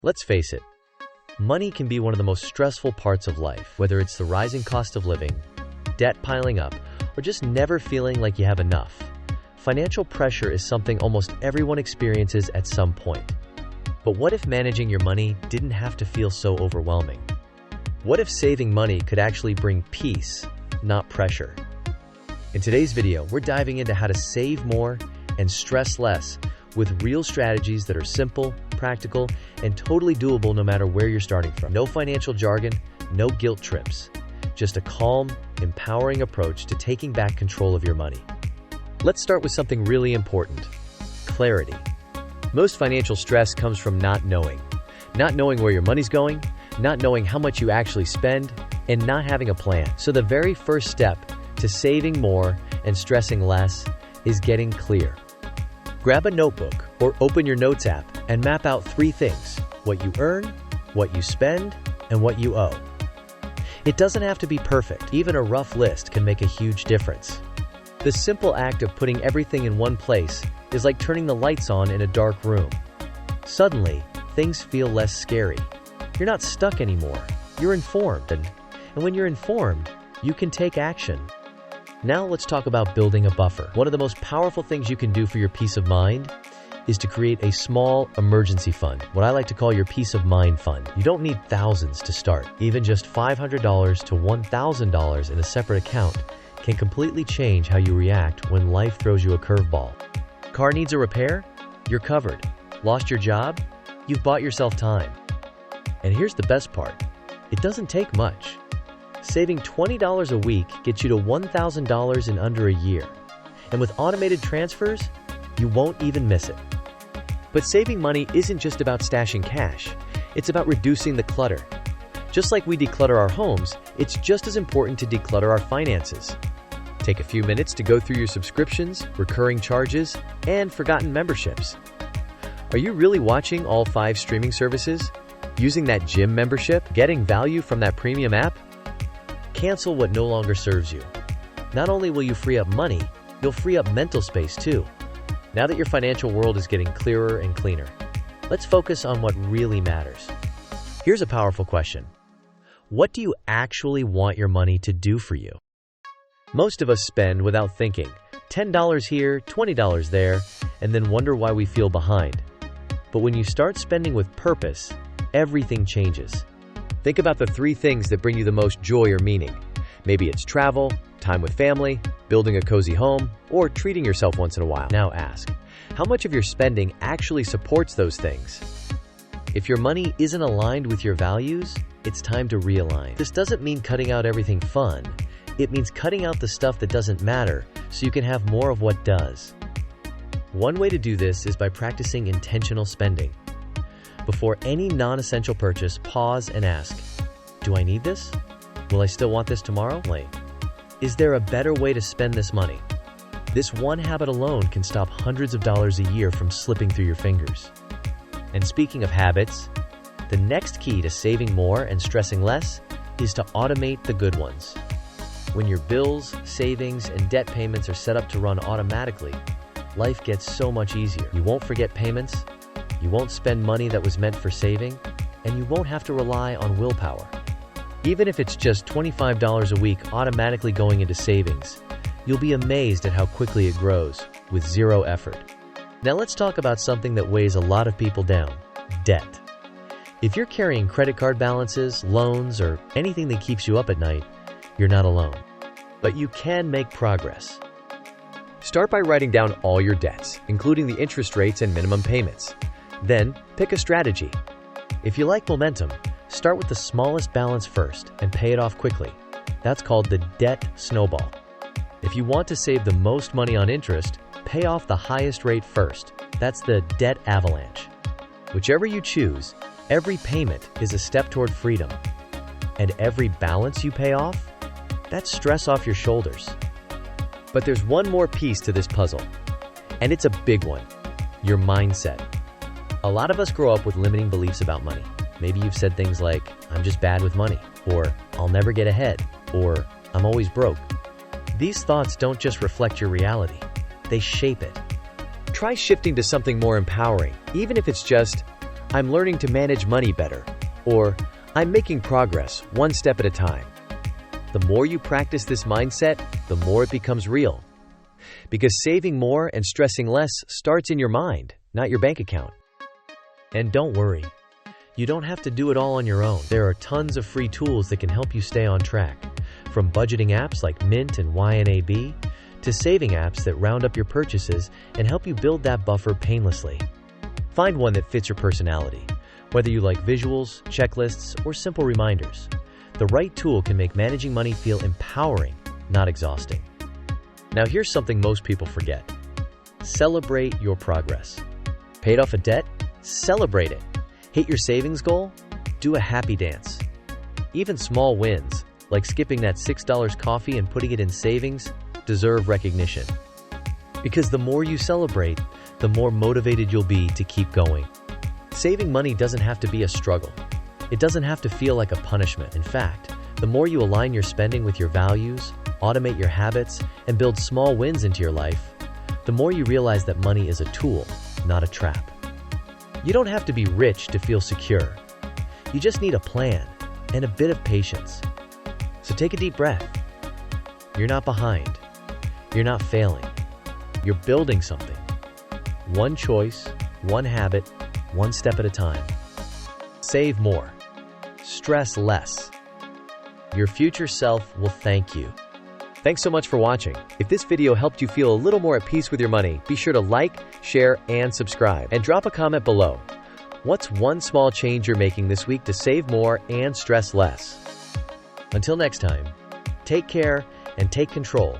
Let's face it, money can be one of the most stressful parts of life, whether it's the rising cost of living, debt piling up, or just never feeling like you have enough. Financial pressure is something almost everyone experiences at some point. But what if managing your money didn't have to feel so overwhelming? What if saving money could actually bring peace, not pressure? In today's video, we're diving into how to save more and stress less with real strategies that are simple, practical, and totally doable no matter where you're starting from. No financial jargon, no guilt trips. Just a calm, empowering approach to taking back control of your money. Let's start with something really important: clarity. Most financial stress comes from not knowing where your money's going, not knowing how much you actually spend, and not having a plan. So the very first step to saving more and stressing less is getting clear. Grab a notebook or open your notes app and map out 3 things: what you earn, what you spend, and what you owe. It doesn't have to be perfect. Even a rough list can make a huge difference. The simple act of putting everything in one place is like turning the lights on in a dark room. Suddenly, things feel less scary. You're not stuck anymore. You're informed, and when you're informed, you can take action. Now let's talk about building a buffer. One of the most powerful things you can do for your peace of mind is to create a small emergency fund, what I like to call your peace of mind fund. You don't need thousands to start. Even just $500 to $1,000 in a separate account can completely change how you react when life throws you a curveball. Car needs a repair? You're covered. Lost your job? You've bought yourself time. And here's the best part: it doesn't take much. Saving $20 a week gets you to $1,000 in under a year. And with automated transfers, you won't even miss it. But saving money isn't just about stashing cash. It's about reducing the clutter. Just like we declutter our homes, it's just as important to declutter our finances. Take a few minutes to go through your subscriptions, recurring charges, and forgotten memberships. Are you really watching all 5 streaming services? Using that gym membership? Getting value from that premium app? Cancel what no longer serves you. Not only will you free up money, you'll free up mental space too. Now that your financial world is getting clearer and cleaner, let's focus on what really matters. Here's a powerful question: what do you actually want your money to do for you? Most of us spend without thinking, $10 here, $20 there, and then wonder why we feel behind. But when you start spending with purpose, everything changes. Think about the 3 things that bring you the most joy or meaning. Maybe it's travel, time with family, building a cozy home, or treating yourself once in a while. Now ask, how much of your spending actually supports those things? If your money isn't aligned with your values, it's time to realign. This doesn't mean cutting out everything fun. It means cutting out the stuff that doesn't matter so you can have more of what does. One way to do this is by practicing intentional spending. Before any non-essential purchase, pause and ask, do I need this? Will I still want this tomorrow? Is there a better way to spend this money? This one habit alone can stop hundreds of dollars a year from slipping through your fingers. And speaking of habits, the next key to saving more and stressing less is to automate the good ones. When your bills, savings, and debt payments are set up to run automatically, life gets so much easier. You won't forget payments, you won't spend money that was meant for saving, and you won't have to rely on willpower. Even if it's just $25 a week automatically going into savings, you'll be amazed at how quickly it grows with zero effort. Now let's talk about something that weighs a lot of people down: debt. If you're carrying credit card balances, loans, or anything that keeps you up at night, you're not alone. But you can make progress. Start by writing down all your debts, including the interest rates and minimum payments. Then, pick a strategy. If you like momentum, start with the smallest balance first and pay it off quickly. That's called the debt snowball. If you want to save the most money on interest, pay off the highest rate first. That's the debt avalanche. Whichever you choose, every payment is a step toward freedom. And every balance you pay off, that's stress off your shoulders. But there's one more piece to this puzzle, and it's a big one: your mindset. A lot of us grow up with limiting beliefs about money. Maybe you've said things like, I'm just bad with money, or I'll never get ahead, or I'm always broke. These thoughts don't just reflect your reality, they shape it. Try shifting to something more empowering, even if it's just, I'm learning to manage money better, or I'm making progress one step at a time. The more you practice this mindset, the more it becomes real. Because saving more and stressing less starts in your mind, not your bank account. And don't worry, you don't have to do it all on your own. There are tons of free tools that can help you stay on track. From budgeting apps like Mint and YNAB, to saving apps that round up your purchases and help you build that buffer painlessly. Find one that fits your personality, whether you like visuals, checklists, or simple reminders. The right tool can make managing money feel empowering, not exhausting. Now here's something most people forget. Celebrate your progress. Paid off a debt? Celebrate it. Hit your savings goal? Do a happy dance. Even small wins, like skipping that $6 coffee and putting it in savings, deserve recognition. Because the more you celebrate, the more motivated you'll be to keep going. Saving money doesn't have to be a struggle. It doesn't have to feel like a punishment. In fact, the more you align your spending with your values, automate your habits, and build small wins into your life, the more you realize that money is a tool, not a trap. You don't have to be rich to feel secure. You just need a plan and a bit of patience. So take a deep breath. You're not behind. You're not failing. You're building something. One choice, one habit, one step at a time. Save more. Stress less. Your future self will thank you. Thanks so much for watching. If this video helped you feel a little more at peace with your money, be sure to like, share, and subscribe. And drop a comment below. What's one small change you're making this week to save more and stress less? Until next time, take care and take control